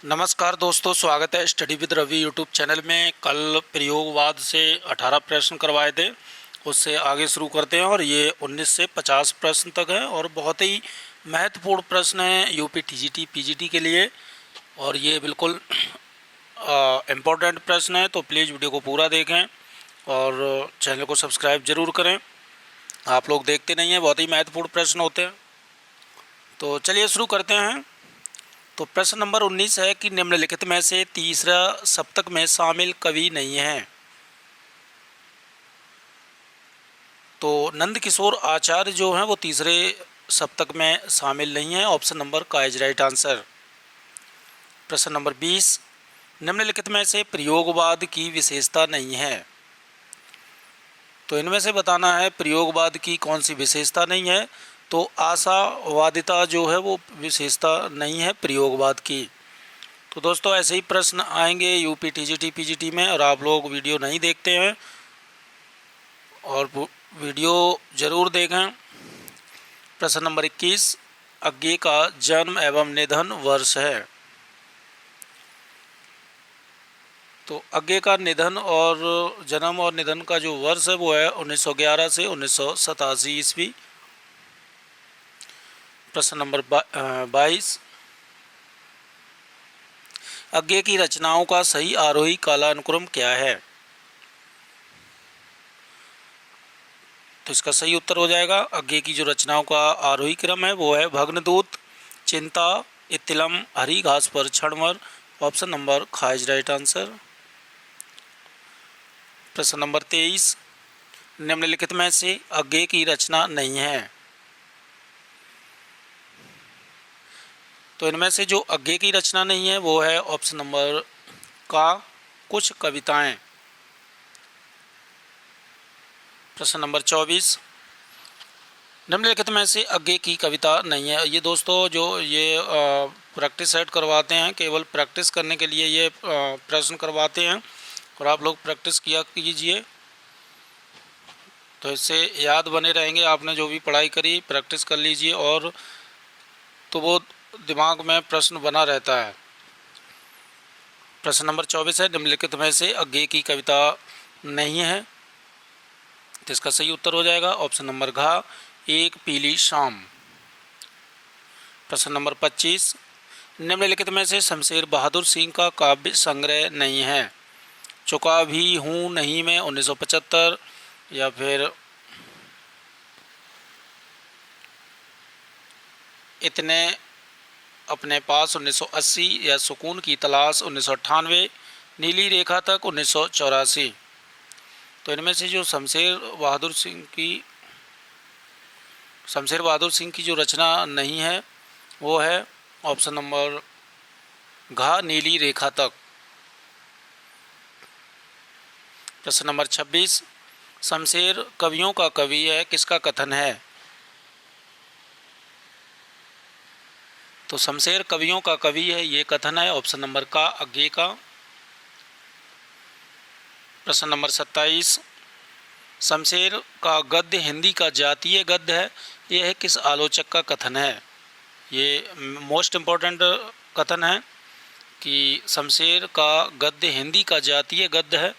नमस्कार दोस्तों, स्वागत है study with Ravi YouTube channel में। कल प्रयोगवाद से 18 प्रश्न करवाए थे, उससे आगे शुरू करते हैं और ये 19 से 50 प्रश्न तक है और बहुत ही महत्वपूर्ण प्रश्न है यूपी टीजीटी पीजीटी के लिए। और ये बिल्कुल इम्पोर्टेंट प्रश्न है, तो प्लीज़ वीडियो को पूरा देखें और चैनल को सब्सक्राइब ज़रूर करें। आप लोग देखते नहीं हैं, बहुत ही महत्वपूर्ण प्रश्न होते हैं। तो चलिए शुरू करते हैं। तो प्रश्न नंबर 19 है कि निम्नलिखित में से तीसरा सप्तक में शामिल कवि नहीं है। तो नंदकिशोर आचार्य जो हैं वो तीसरे सप्तक में शामिल नहीं है। ऑप्शन नंबर का इज राइट आंसर। प्रश्न नंबर 20, निम्नलिखित में से प्रयोगवाद की विशेषता नहीं है। तो इनमें से बताना है प्रयोगवाद की कौन सी विशेषता नहीं है। तो आशावादिता जो है वो विशेषता नहीं है प्रयोगवाद की। तो दोस्तों ऐसे ही प्रश्न आएंगे यूपी टीजीटी पीजीटी में और आप लोग वीडियो नहीं देखते हैं और वीडियो ज़रूर देखें। प्रश्न नंबर 21, अज्ञे का जन्म एवं निधन वर्ष है। तो अज्ञे का निधन और जन्म और निधन का जो वर्ष है वो है 1911 से 1987 ईस्वी। प्रश्न नंबर 22, अज्ञे की रचनाओं का सही आरोही कालानुक्रम क्या है। तो इसका सही उत्तर हो जाएगा, अज्ञे की जो रचनाओं का आरोही क्रम है वो है भग्नदूत, चिंता, इत्तिलम, हरी घास पर क्षणभर। ऑप्शन नंबर खा इज राइट आंसर। प्रश्न नंबर 23, निम्नलिखित में से अज्ञे की रचना नहीं है। तो इनमें से जो अज्ञे की रचना नहीं है वो है ऑप्शन नंबर का कुछ कविताएं। प्रश्न नंबर 24, निम्नलिखित में से अज्ञे की कविता नहीं है। ये दोस्तों जो ये प्रैक्टिस सेट करवाते हैं, केवल प्रैक्टिस करने के लिए ये प्रश्न करवाते हैं और आप लोग प्रैक्टिस किया कीजिए, तो इससे याद बने रहेंगे। आपने जो भी पढ़ाई करी प्रैक्टिस कर लीजिए और तो वो दिमाग में प्रश्न बना रहता है। प्रश्न नंबर 24 है, निम्नलिखित में से अज्ञे की कविता नहीं है। तो इसका सही उत्तर हो जाएगा ऑप्शन नंबर घ, एक पीली शाम। प्रश्न नंबर 25, निम्नलिखित में से शमशेर बहादुर सिंह का काव्य संग्रह नहीं है। चुका भी हूँ नहीं मैं 1975, या फिर इतने अपने पास 1980, या सुकून की तलाश 1998, नीली रेखा तक 1984। तो इनमें से जो शमशेर बहादुर सिंह की जो रचना नहीं है वो है ऑप्शन नंबर घ, नीली रेखा तक। प्रश्न नंबर 26, शमशेर कवियों का कवि है, किसका कथन है। तो शमशेर कवियों का कवि है, ये कथन है ऑप्शन नंबर का, अज्ञे का। प्रश्न नंबर 27, शमशेर का गद्य हिंदी का जातीय गद्य है, ये है किस आलोचक का कथन है। ये मोस्ट इम्पोर्टेंट कथन है कि शमशेर का गद्य हिंदी का जातीय गद्य है,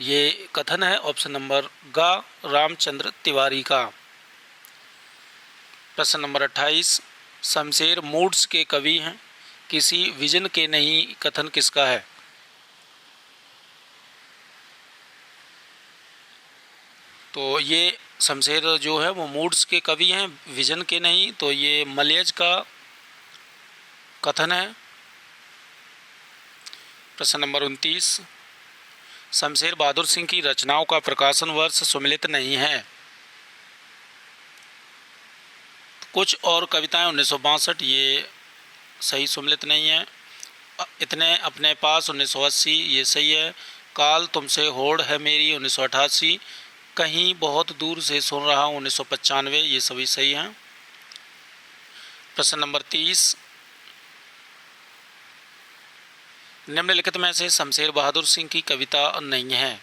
ये कथन है ऑप्शन नंबर ग, रामचंद्र तिवारी का। प्रश्न नंबर 28, शमशेर मूड्स के कवि हैं, किसी विजन के नहीं, कथन किसका है। तो ये शमशेर जो है वो मूड्स के कवि हैं, विजन के नहीं। तो ये मलयज का कथन है। प्रश्न नंबर 29, शमशेर बहादुर सिंह की रचनाओं का प्रकाशन वर्ष सुमिलित नहीं है। कुछ और कविताएं 1962, ये सही सुमिलित नहीं है। इतने अपने पास 1980, ये सही है। काल तुमसे होड़ है मेरी 1988, कहीं बहुत दूर से सुन रहा हूँ 1995, ये सभी सही हैं। प्रश्न नंबर 30, निम्नलिखित में से शमशेर बहादुर सिंह की कविता नहीं है।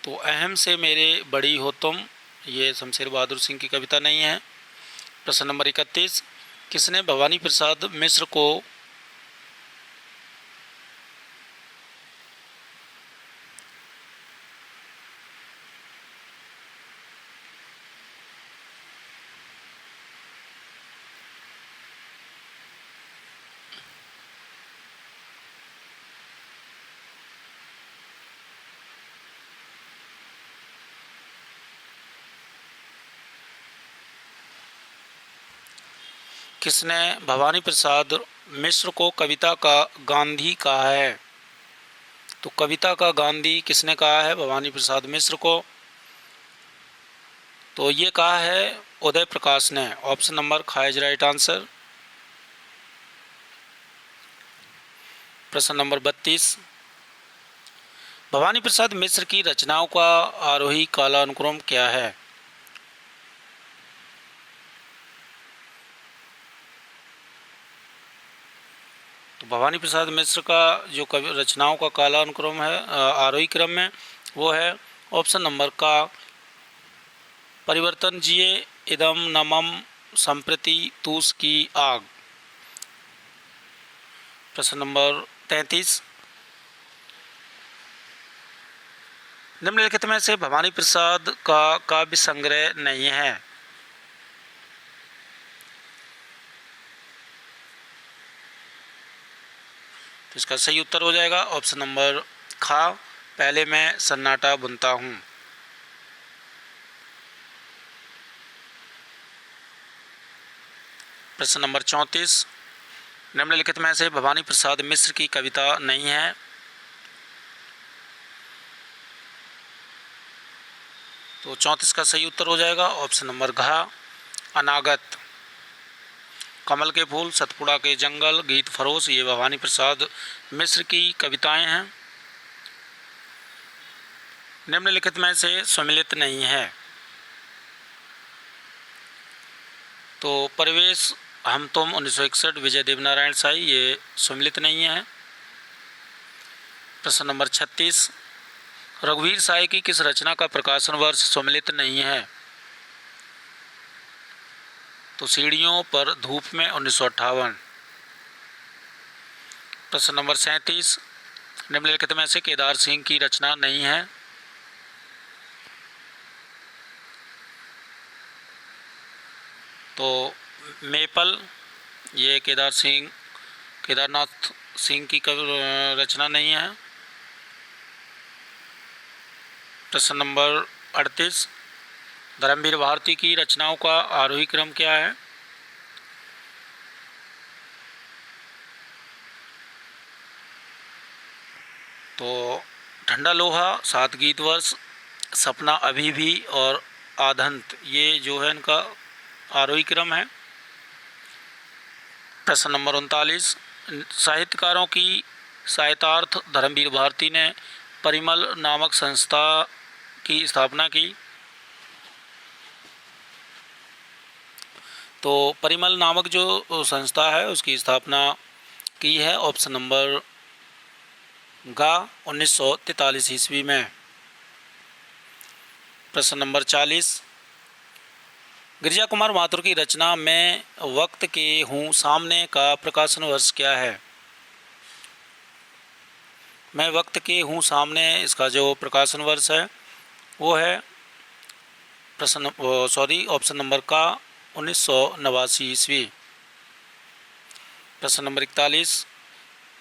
तो अहम से मेरे बड़ी हो तुम, ये शमशेर बहादुर सिंह की कविता नहीं है। प्रश्न नंबर 31, किसने भवानी प्रसाद मिश्र को किसने भवानी प्रसाद मिश्र को कविता का गांधी कहा है? तो कविता का गांधी किसने कहा है भवानी प्रसाद मिश्र को? तो ये कहा है उदय प्रकाश ने। ऑप्शन नंबर ख इज राइट आंसर। प्रश्न नंबर 32, भवानी प्रसाद मिश्र की रचनाओं का आरोही कालानुक्रम क्या है? तो भवानी प्रसाद मिश्र का जो कवि रचनाओं का कालानुक्रम है आरोही क्रम में, वो है ऑप्शन नंबर का परिवर्तन जिए इदम नमम संप्रति तूस की आग। प्रश्न नंबर 33, निम्नलिखित में से भवानी प्रसाद का काव्य संग्रह नहीं है। तो इसका सही उत्तर हो जाएगा ऑप्शन नंबर खा, पहले मैं सन्नाटा बुनता हूँ। प्रश्न नंबर 34, निम्नलिखित में से भवानी प्रसाद मिश्र की कविता नहीं है। तो 34 का सही उत्तर हो जाएगा ऑप्शन नंबर घ, अनागत। कमल के फूल, सतपुड़ा के जंगल, गीत फरोश, ये भवानी प्रसाद मिश्र की कविताएं हैं। निम्नलिखित में से सम्मिलित नहीं है। तो परिवेश हम तुम 1961 विजय देवनारायण साई, ये सम्मिलित नहीं है। प्रश्न नंबर 36, रघुवीर साई की किस रचना का प्रकाशन वर्ष सम्मिलित नहीं है? तो सीढ़ियों पर धूप में 1958। प्रश्न नंबर 37, निम्नलिखित में से केदार सिंह की रचना नहीं है। तो मेपल, ये केदारनाथ सिंह की रचना नहीं है। प्रश्न नंबर 38, धर्मवीर भारती की रचनाओं का आरोही क्रम क्या है? तो ठंडा लोहा, सात गीत वर्ष, सपना अभी भी और आधंत, ये जो है इनका आरोही क्रम है। प्रश्न नंबर 39, साहित्यकारों की सहायतार्थ धर्मवीर भारती ने परिमल नामक संस्था की स्थापना की। तो परिमल नामक जो संस्था है उसकी स्थापना की है ऑप्शन नंबर गा 1943 ईस्वी में। प्रश्न नंबर 40, गिरिजा कुमार माथुर की रचना में वक्त के हूँ सामने का प्रकाशन वर्ष क्या है? मैं वक्त के हूँ सामने, इसका जो प्रकाशन वर्ष है वो है ऑप्शन नंबर का 1989 ईस्वी। प्रश्न नंबर 41,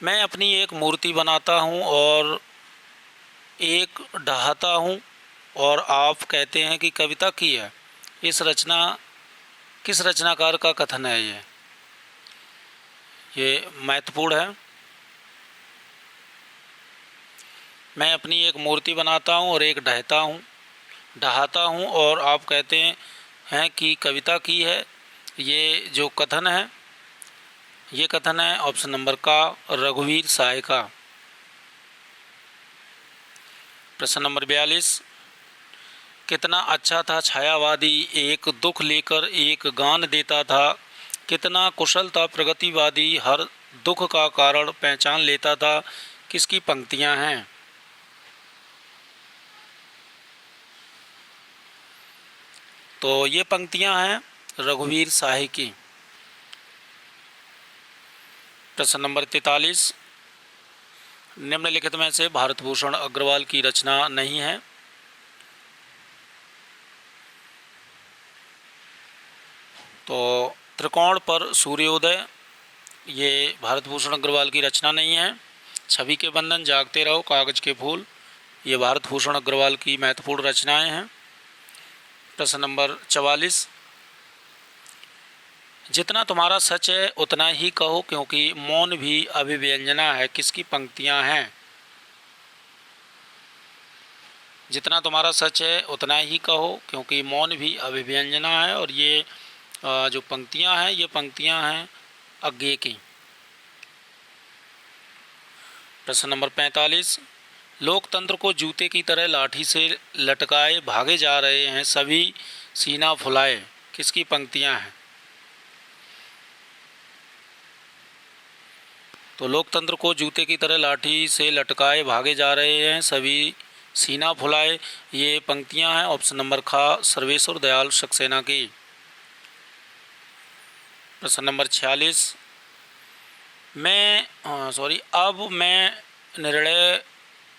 मैं अपनी एक मूर्ति बनाता हूँ और एक ढहाता हूँ और आप कहते हैं कि कविता की है। इस रचना किस रचनाकार का कथन है? ये महत्वपूर्ण है। मैं अपनी एक मूर्ति बनाता हूँ और एक ढहाता हूँ और आप कहते हैं कि कविता की है। ये जो कथन है, ये कथन है ऑप्शन नंबर का रघुवीर साय का। प्रश्न नंबर 42, कितना अच्छा था छायावादी, एक दुख लेकर एक गान देता था। कितना कुशल था प्रगतिवादी, हर दुख का कारण पहचान लेता था। किसकी पंक्तियां हैं? तो ये पंक्तियां हैं रघुवीर साय की। प्रश्न नंबर 43, निम्नलिखित में से भारत भूषण अग्रवाल की रचना नहीं है। तो त्रिकोण पर सूर्योदय, ये भारत भूषण अग्रवाल की रचना नहीं है। छवि के बंधन, जागते रहो, कागज के फूल, ये भारत भूषण अग्रवाल की महत्वपूर्ण रचनाएं हैं। प्रश्न नंबर 44, जितना तुम्हारा सच है उतना ही कहो क्योंकि मौन भी अभिव्यंजना है, किसकी पंक्तियां हैं? जितना तुम्हारा सच है उतना ही कहो क्योंकि मौन भी अभिव्यंजना है, और ये जो पंक्तियां हैं ये पंक्तियां हैं अज्ञे की। प्रश्न नंबर 45, लोकतंत्र को जूते की तरह लाठी से लटकाए भागे जा रहे हैं सभी सीना फुलाए, किसकी पंक्तियां हैं? तो लोकतंत्र को जूते की तरह लाठी से लटकाए भागे जा रहे हैं सभी सीना फुलाए, ये पंक्तियां हैं ऑप्शन नंबर ख सर्वेश्वर दयाल सक्सेना की। प्रश्न नंबर 46, अब मैं निर्णय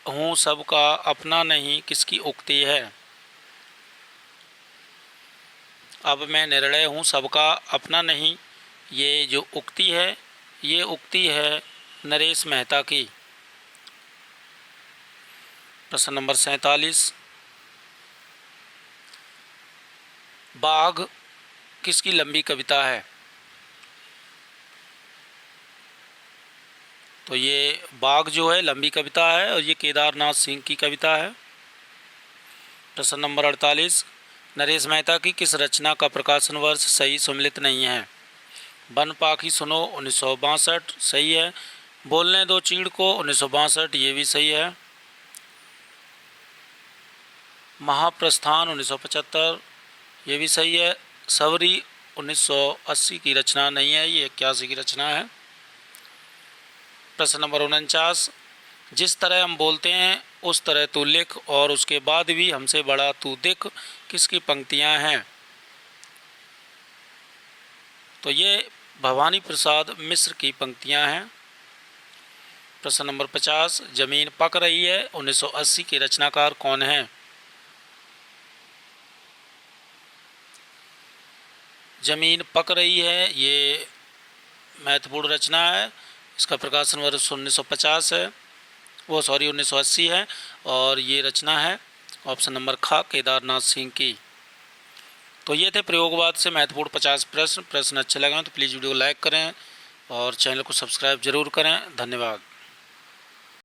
हूँ सबका अपना नहीं, किसकी उक्ति है? अब मैं निर्णय हूँ सबका अपना नहीं, ये जो उक्ति है ये उक्ति है नरेश मेहता की। प्रश्न नंबर 47, बाघ किसकी लंबी कविता है? तो ये बाघ जो है लंबी कविता है और ये केदारनाथ सिंह की कविता है। प्रश्न नंबर 48, नरेश मेहता की किस रचना का प्रकाशन वर्ष सही सम्मिलित नहीं है? वन पाखी सुनो 1962 सही है, बोलने दो चीड़ को 1962 ये भी सही है, महाप्रस्थान 1975 ये भी सही है, सवरी 1980 की रचना नहीं है, ये 81 की रचना है। प्रश्न नंबर 49, जिस तरह हम बोलते हैं उस तरह तू लिख और उसके बाद भी हमसे बड़ा तू दिख, किसकी पंक्तियां हैं? तो ये भवानी प्रसाद मिश्र की पंक्तियां हैं। प्रश्न नंबर 50, जमीन पक रही है 1980 के रचनाकार कौन है? जमीन पक रही है ये महत्वपूर्ण रचना है, इसका प्रकाशन वर्ष 1950 है, 1980 है, और ये रचना है ऑप्शन नंबर ख केदारनाथ सिंह की। तो ये थे प्रयोगवाद से महत्वपूर्ण 50 प्रश्न अच्छे लगे तो प्लीज़ वीडियो को लाइक करें और चैनल को सब्सक्राइब जरूर करें। धन्यवाद।